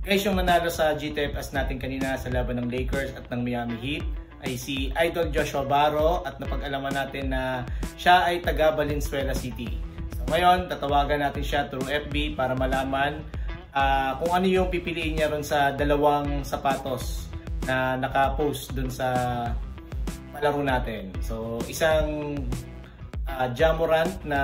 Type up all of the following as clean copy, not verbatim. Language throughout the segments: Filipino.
Guys, yung nanalo sa GTFS natin kanina sa laban ng Lakers at ng Miami Heat ay si Idol Joshua Barro at napag-alaman natin na siya ay taga Valenzuela City. So ngayon, tatawagan natin siya through FB para malaman kung ano yung pipiliin niya ron sa dalawang sapatos na naka-post dun sa palaro natin. So isang Jamorant na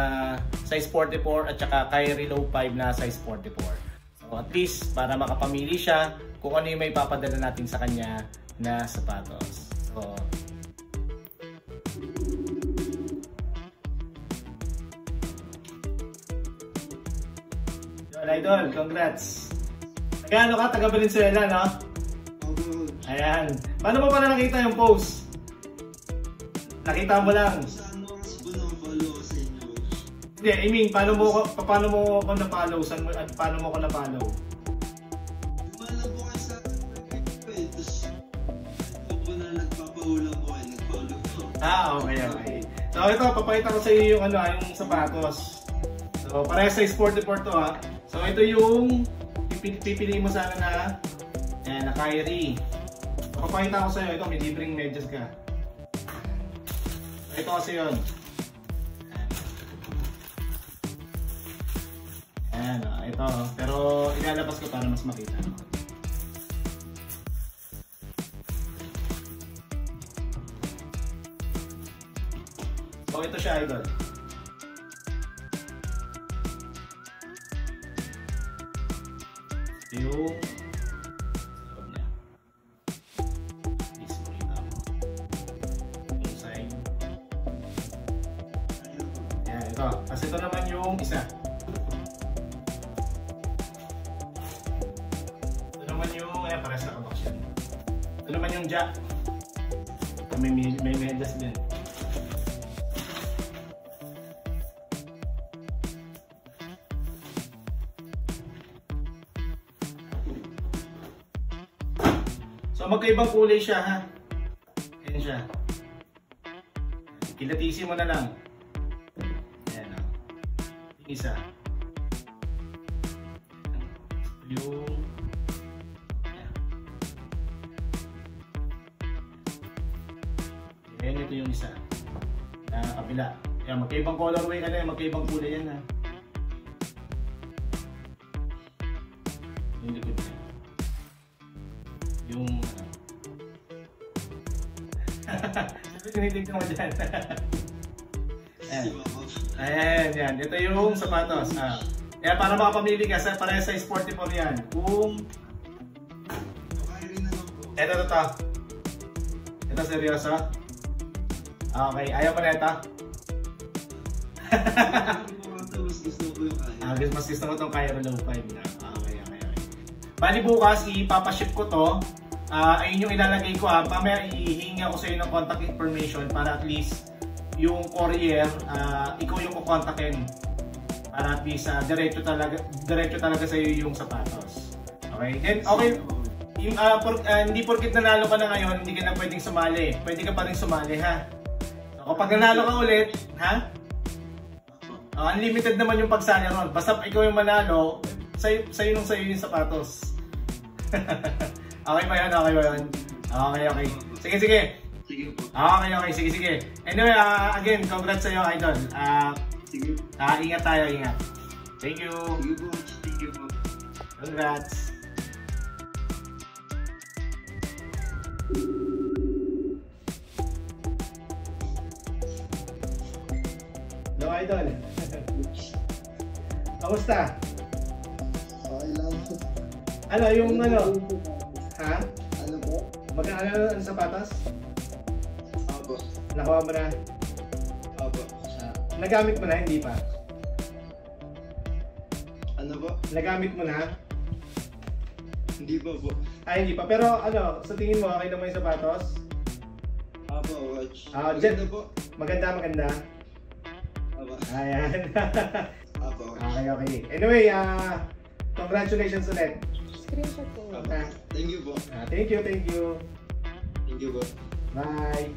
size 44 at saka Kyrie Low 5 na size 44. So at least para makapamili siya kung ano yung may papadala natin sa kanya na sapatos. So Idol, congrats! Taga-ano ka? Taga Valenzuela, no? Ayan. Paano mo pala nakita yung post? Nakita mo lang? Hindi, I mean, paano mo ako na-follow? Paano mo ako na-follow? Wala po kayo sa tapos ako na nagpapaulang ko ay nag-follow ko. Okay. So ito, papakita ko sa iyo yung yung sapatos. So parehas size 44 to ha. So ito yung pipili mo sana na Kyrie. So, papakita ko sa iyo, ito may libreng medyas ka. So, ito kasi yun. Ayan, ito. Pero ilalabas ko para mas makita. So ito siya, Idol. Yung loob niya. Please makita mo. Yung side. Ayan, ito. Kasi ito naman yung isa. Ito naman yung, pares na kabox yan. Ito naman yung jack. May medyas din. So magkaibang kulay siya ha. Ayan siya. Kilatisi mo na lang. Ayan o. Yung isa. Yung ayan, ito yung isa. Kabila. Ayan, magkaibang colorway ka na yan. Magkaibang kulay yan ha. Yung likod niya. Yung tinitignan mo dyan. Ayan, yan. Ito yung sapatos. Kaya para makapamili ka, parehas size 44 yan. Ito. Ito seryoso? Okay, ayaw pa na ito? Mas gusto mo itong Kyrie Low 5 na. Okay. Bali bukas, ipapaship ko to. Ayun yung ilalagay ko ha. Pamaya ihihingi ako sa iyo ng contact information para at least yung courier, ikaw yung kukontakin. Para at least diretso talaga sa iyo yung sapatos. Okay? Then, okay. Yung, hindi porkit nanalo ka na ngayon, hindi ka na pwedeng sumali. Pwede ka pa rin sumali ha. So, kapag nanalo ka ulit, ha? Unlimited naman yung pagsali ron. Basta ikaw yung manalo, sa'yo yung sapatos. Okay ba yan? Okay. Sige. Sige po. Okay. Sige. Anyway, again, congrats sa'yo, Idol. Sige. Ingat tayo. Thank you. Sige po. Thank you po. Congrats. Hello, Idol. Kamusta? Okay lang. Ano, yung Ha? Ano po? Magkano ang sapatos? Opo. Nakuha mo na? Opo. Nagamit mo na, hindi pa? Ano po? Nagamit mo na? Hindi pa po. Hindi pa. Pero sa tingin mo, okay naman yung sapatos? Opo, watch. Maganda po. Maganda. Opo. Ayan. Opo. Okay. Anyway, congratulations ulit. Screenshot ko. Thank you po. Thank you. Thank you po. Bye.